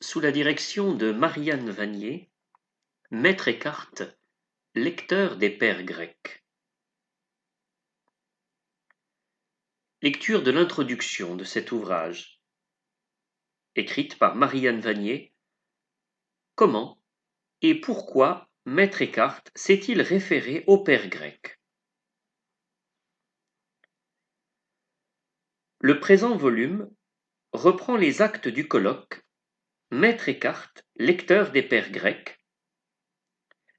Sous la direction de Marianne Vanier, Maître Eckhart, lecteur des pères grecs. Lecture de l'introduction de cet ouvrage, écrite par Marianne Vanier. Comment et pourquoi Maître Eckhart s'est-il référé aux pères grecs? Le présent volume reprend les actes du colloque Maître Eckhart, lecteur des pères grecs,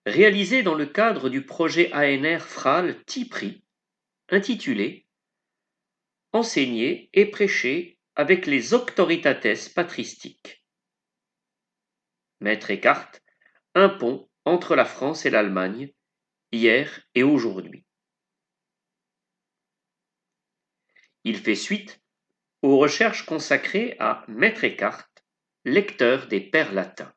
réalisé dans le cadre du projet ANR Fral TIPRI, intitulé Enseigner et prêcher avec les auctoritates patristiques. Maître Eckhart, un pont entre la France et l'Allemagne, hier et aujourd'hui. Il fait suite aux recherches consacrées à Maître Eckhart, lecteur des pères latins.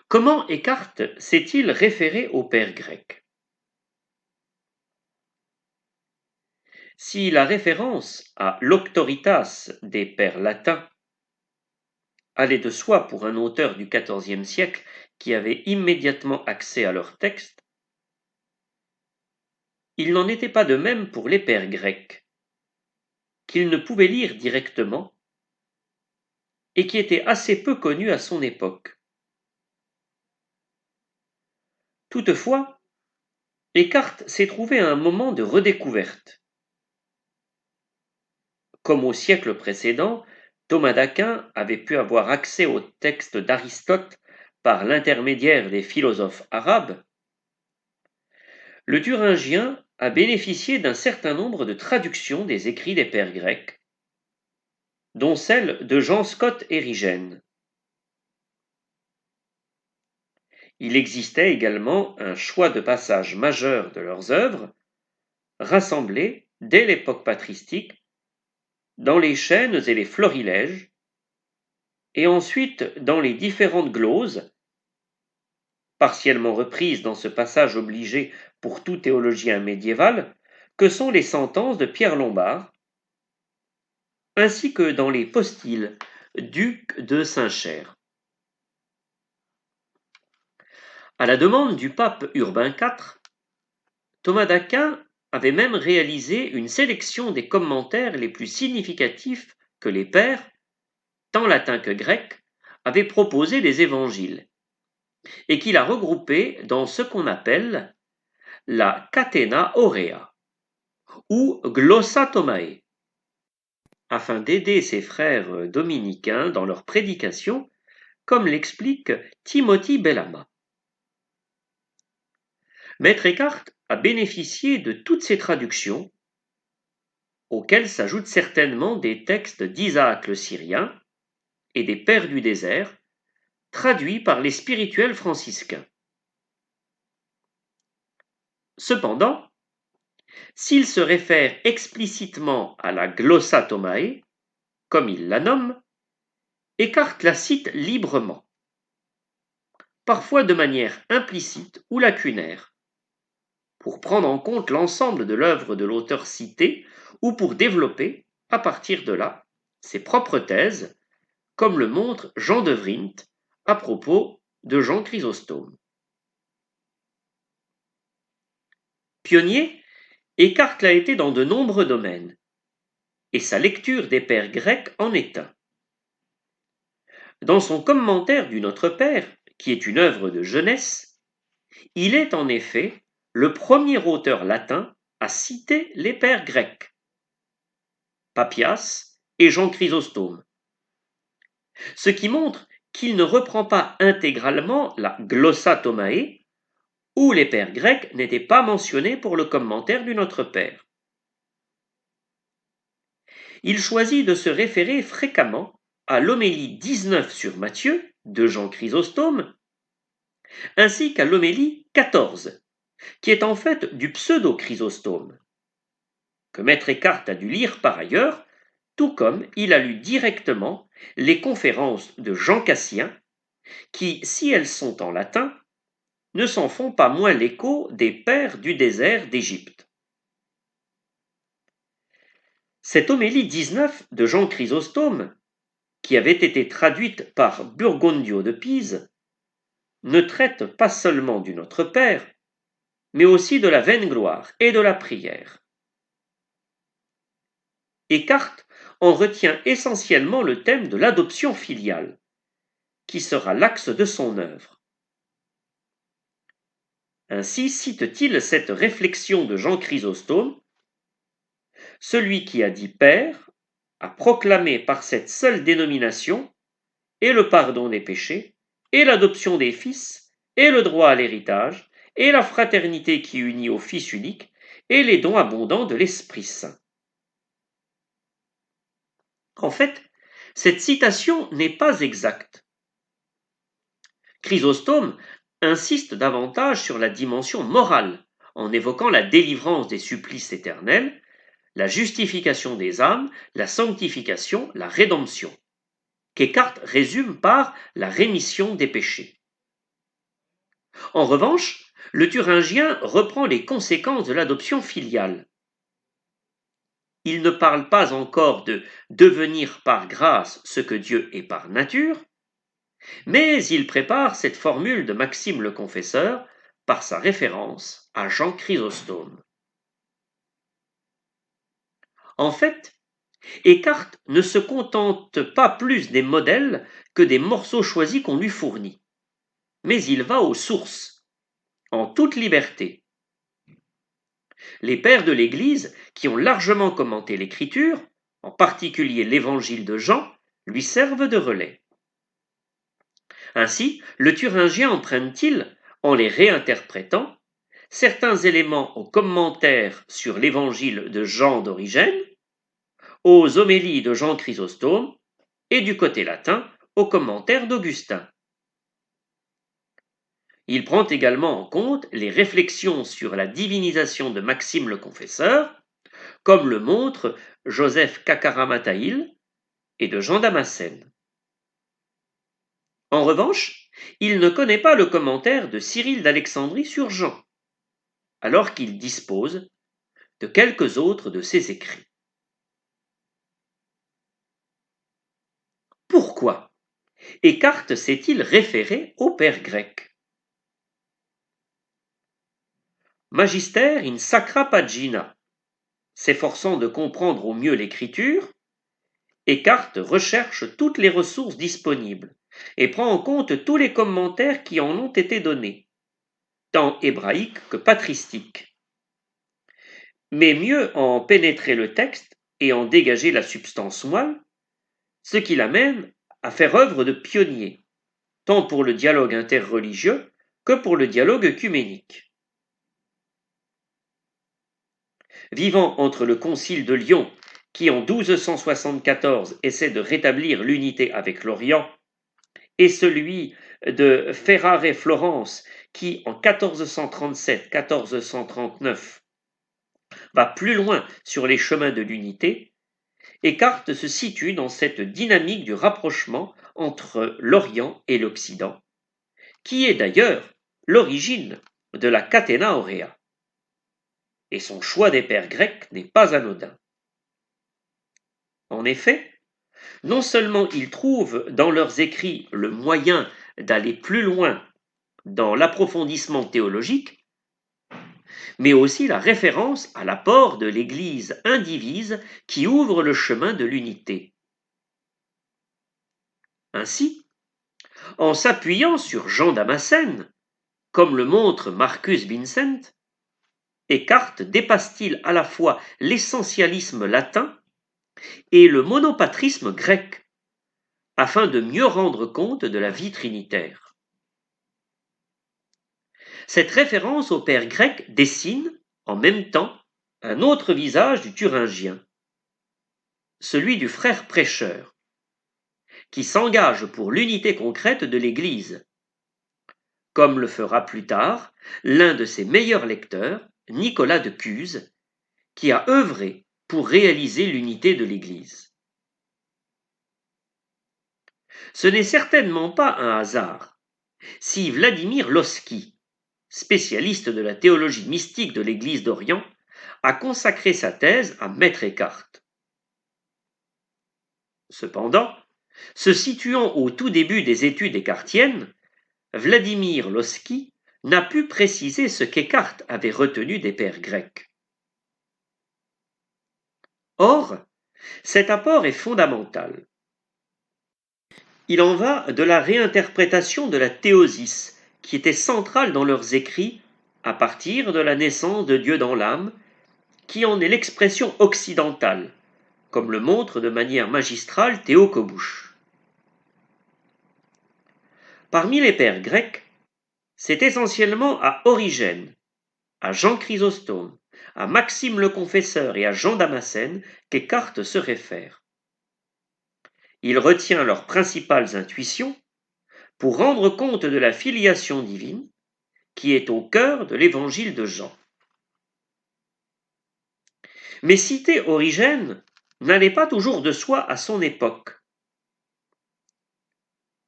Comment Eckhart s'est-il référé aux pères grecs? Si la référence à l'auctoritas des pères latins allait de soi pour un auteur du XIVe siècle qui avait immédiatement accès à leurs textes, il n'en était pas de même pour les pères grecs, qu'il ne pouvait lire directement et qui étaient assez peu connus à son époque. Toutefois, Eckhart s'est trouvé à un moment de redécouverte. Comme au siècle précédent, Thomas d'Aquin avait pu avoir accès aux textes d'Aristote par l'intermédiaire des philosophes arabes, le Thuringien a bénéficié d'un certain nombre de traductions des écrits des pères grecs, dont celle de Jean Scott Erigen. Il existait également un choix de passages majeurs de leurs œuvres, rassemblés, dès l'époque patristique, dans les chaînes et les florilèges, et ensuite dans les différentes gloses, partiellement reprises dans ce passage obligé pour tout théologien médiéval, que sont les sentences de Pierre Lombard, ainsi que dans les postyles, duc de Saint-Cher. À la demande du pape Urbain IV, Thomas d'Aquin avait même réalisé une sélection des commentaires les plus significatifs que les pères, tant latins que grecs, avaient proposés des évangiles, et qu'il a regroupés dans ce qu'on appelle la Catena Aurea, ou Glossatomae, afin d'aider ses frères dominicains dans leur prédication, comme l'explique Timothy Bellama. Maître Eckhart a bénéficié de toutes ces traductions, auxquelles s'ajoutent certainement des textes d'Isaac le Syrien et des Pères du désert, traduits par les spirituels franciscains. Cependant, s'il se réfère explicitement à la Glossatomae, comme il la nomme, Eckhart la cite librement, parfois de manière implicite ou lacunaire, pour prendre en compte l'ensemble de l'œuvre de l'auteur cité ou pour développer, à partir de là, ses propres thèses, comme le montre Jean de Vrindt à propos de Jean Chrysostome. Pionnier, Eckhart l'a été dans de nombreux domaines, et sa lecture des pères grecs en est un. Dans son commentaire du Notre Père, qui est une œuvre de jeunesse, il est en effet le premier auteur latin à citer les pères grecs, Papias et Jean Chrysostome, ce qui montre qu'il ne reprend pas intégralement la Glossatomae, où les pères grecs n'étaient pas mentionnés pour le commentaire du Notre Père. Il choisit de se référer fréquemment à l'homélie 19 sur Matthieu de Jean Chrysostome, ainsi qu'à l'homélie 14, qui est en fait du pseudo-Chrysostome, que Maître Eckhart a dû lire par ailleurs, tout comme il a lu directement les conférences de Jean Cassien, qui, si elles sont en latin, ne s'en font pas moins l'écho des pères du désert d'Égypte. Cette homélie 19 de Jean Chrysostome, qui avait été traduite par Burgondio de Pise, ne traite pas seulement du Notre Père, mais aussi de la vaine gloire et de la prière. Eckhart en retient essentiellement le thème de l'adoption filiale, qui sera l'axe de son œuvre. Ainsi cite-t-il cette réflexion de Jean Chrysostome: celui qui a dit Père a proclamé par cette seule dénomination et le pardon des péchés, et l'adoption des fils, et le droit à l'héritage, et la fraternité qui unit au Fils unique, et les dons abondants de l'Esprit Saint. En fait, cette citation n'est pas exacte. Chrysostome insiste davantage sur la dimension morale, en évoquant la délivrance des supplices éternels, la justification des âmes, la sanctification, la rédemption, qu'Eckhart résume par la rémission des péchés. En revanche, le thuringien reprend les conséquences de l'adoption filiale. Il ne parle pas encore de devenir par grâce ce que Dieu est par nature, mais il prépare cette formule de Maxime le Confesseur par sa référence à Jean Chrysostome. En fait, Eckhart ne se contente pas plus des modèles que des morceaux choisis qu'on lui fournit, mais il va aux sources, en toute liberté. Les pères de l'Église, qui ont largement commenté l'Écriture, en particulier l'Évangile de Jean, lui servent de relais. Ainsi, le thuringien emprunte-t-il, en les réinterprétant, certains éléments aux commentaires sur l'Évangile de Jean d'Origène, aux homélies de Jean Chrysostome, et du côté latin, aux commentaires d'Augustin. Il prend également en compte les réflexions sur la divinisation de Maxime le Confesseur, comme le montrent Joseph Kakaramattaïl et de Jean Damascène. En revanche, il ne connaît pas le commentaire de Cyril d'Alexandrie sur Jean, alors qu'il dispose de quelques autres de ses écrits. Pourquoi Eckhart s'est-il référé aux pères grecs? Magister in Sacra Pagina. S'efforçant de comprendre au mieux l'écriture, Eckhart recherche toutes les ressources disponibles et prend en compte tous les commentaires qui en ont été donnés, tant hébraïques que patristiques. Mais mieux en pénétrer le texte et en dégager la substance moelle, ce qui l'amène à faire œuvre de pionnier, tant pour le dialogue interreligieux que pour le dialogue œcuménique. Vivant entre le Concile de Lyon, qui en 1274 essaie de rétablir l'unité avec l'Orient, et celui de Ferrare-Florence, qui en 1437-1439 va plus loin sur les chemins de l'unité, Eckhart se situe dans cette dynamique du rapprochement entre l'Orient et l'Occident, qui est d'ailleurs l'origine de la Catena Aurea. Et son choix des pères grecs n'est pas anodin. En effet, non seulement ils trouvent dans leurs écrits le moyen d'aller plus loin dans l'approfondissement théologique, mais aussi la référence à l'apport de l'Église indivise qui ouvre le chemin de l'unité. Ainsi, en s'appuyant sur Jean Damascène, comme le montre Marcus Vincent, Eckhart dépasse-t-il à la fois l'essentialisme latin et le monopatrisme grec, afin de mieux rendre compte de la vie trinitaire. Cette référence au père grec dessine, en même temps, un autre visage du thuringien, celui du frère prêcheur, qui s'engage pour l'unité concrète de l'Église, comme le fera plus tard l'un de ses meilleurs lecteurs, Nicolas de Cuse, qui a œuvré pour réaliser l'unité de l'Église. Ce n'est certainement pas un hasard si Vladimir Lossky, spécialiste de la théologie mystique de l'Église d'Orient, a consacré sa thèse à Maître Eckhart. Cependant, se situant au tout début des études écartiennes, Vladimir Lossky n'a pu préciser ce qu'Eckhart avait retenu des pères grecs. Or, cet apport est fondamental. Il en va de la réinterprétation de la théosis, qui était centrale dans leurs écrits à partir de la naissance de Dieu dans l'âme, qui en est l'expression occidentale, comme le montre de manière magistrale Théo Kobouche. Parmi les pères grecs, c'est essentiellement à Origène, à Jean Chrysostome, à Maxime le Confesseur et à Jean Damascène qu'Eckhart se réfère. Il retient leurs principales intuitions pour rendre compte de la filiation divine qui est au cœur de l'évangile de Jean. Mais citer Origène n'allait pas toujours de soi à son époque.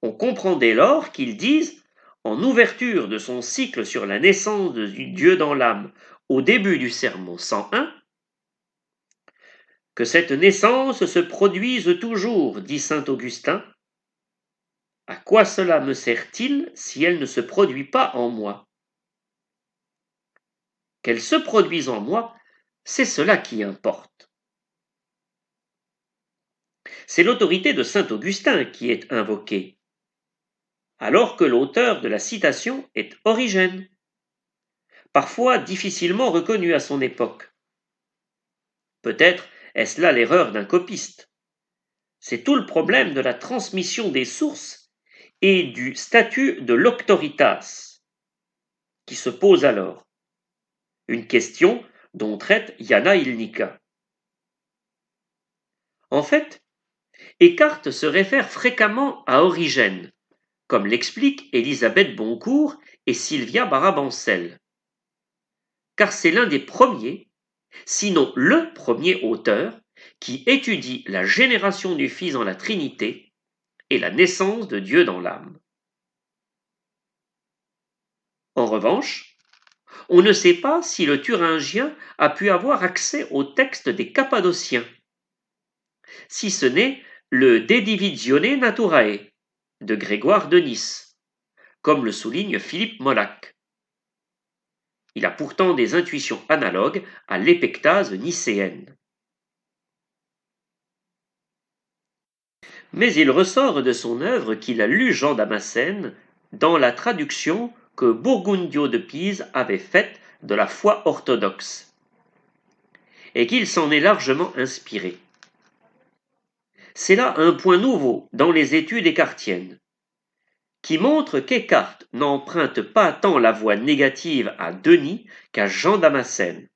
On comprend dès lors qu'il dise, en ouverture de son cycle sur la naissance du Dieu dans l'âme au début du sermon 101, que cette naissance se produise toujours, dit saint Augustin. À quoi cela me sert-il si elle ne se produit pas en moi? Qu'elle se produise en moi, c'est cela qui importe. C'est l'autorité de saint Augustin qui est invoquée, alors que l'auteur de la citation est Origène, parfois difficilement reconnu à son époque. Peut-être est-ce là l'erreur d'un copiste. C'est tout le problème de la transmission des sources et du statut de l'auctoritas qui se pose alors, une question dont traite Jana Ilnica. En fait, Eckhart se réfère fréquemment à Origène, comme l'expliquent Élisabeth Boncourt et Sylvia Barabancel, car c'est l'un des premiers, sinon le premier auteur, qui étudie la génération du Fils dans la Trinité et la naissance de Dieu dans l'âme. En revanche, on ne sait pas si le Thuringien a pu avoir accès au texte des Cappadociens, si ce n'est le De Divisione Naturae de Grégoire de Nice, comme le souligne Philippe Molac. Il a pourtant des intuitions analogues à l'épectase nicéenne. Mais il ressort de son œuvre qu'il a lu Jean Damascène dans la traduction que Burgundio de Pise avait faite de la foi orthodoxe, et qu'il s'en est largement inspiré. C'est là un point nouveau dans les études écartiennes, qui montre qu'Eckhart n'emprunte pas tant la voie négative à Denis qu'à Jean Damascène,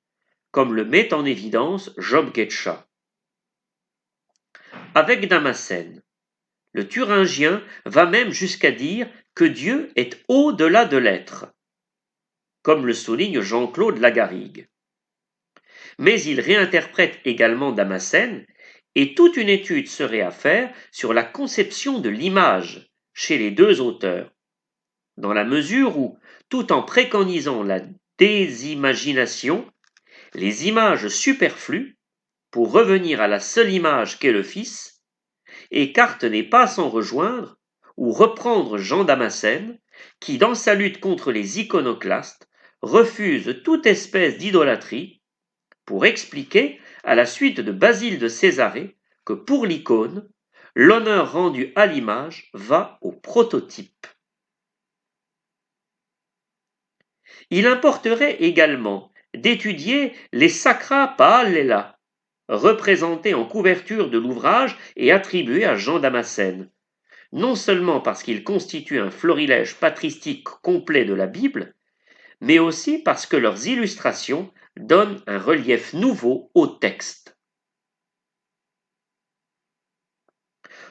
comme le met en évidence Job Getcha. Avec Damascène, le Thuringien va même jusqu'à dire que Dieu est au-delà de l'être, comme le souligne Jean-Claude Lagarrigue. Mais il réinterprète également Damascène, et toute une étude serait à faire sur la conception de l'image chez les deux auteurs, dans la mesure où, tout en préconisant la désimagination, les images superflues, pour revenir à la seule image qu'est le Fils, Eckhart n'est pas sans rejoindre ou reprendre Jean Damascène, qui, dans sa lutte contre les iconoclastes, refuse toute espèce d'idolâtrie, pour expliquer, à la suite de Basile de Césarée, que pour l'icône, l'honneur rendu à l'image va au prototype. Il importerait également d'étudier les Sacra Parallela, représentés en couverture de l'ouvrage et attribués à Jean Damascène, non seulement parce qu'ils constituent un florilège patristique complet de la Bible, mais aussi parce que leurs illustrations donnent un relief nouveau au texte.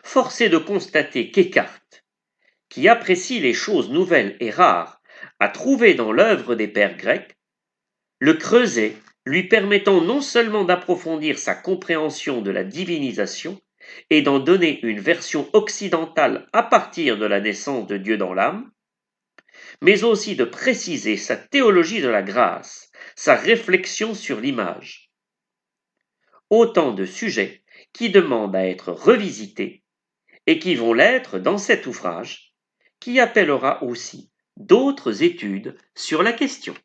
Force est de constater qu'Eckhart, qui apprécie les choses nouvelles et rares à trouver dans l'œuvre des pères grecs, le creusait, lui permettant non seulement d'approfondir sa compréhension de la divinisation et d'en donner une version occidentale à partir de la naissance de Dieu dans l'âme, mais aussi de préciser sa théologie de la grâce, sa réflexion sur l'image. Autant de sujets qui demandent à être revisités et qui vont l'être dans cet ouvrage, qui appellera aussi d'autres études sur la question.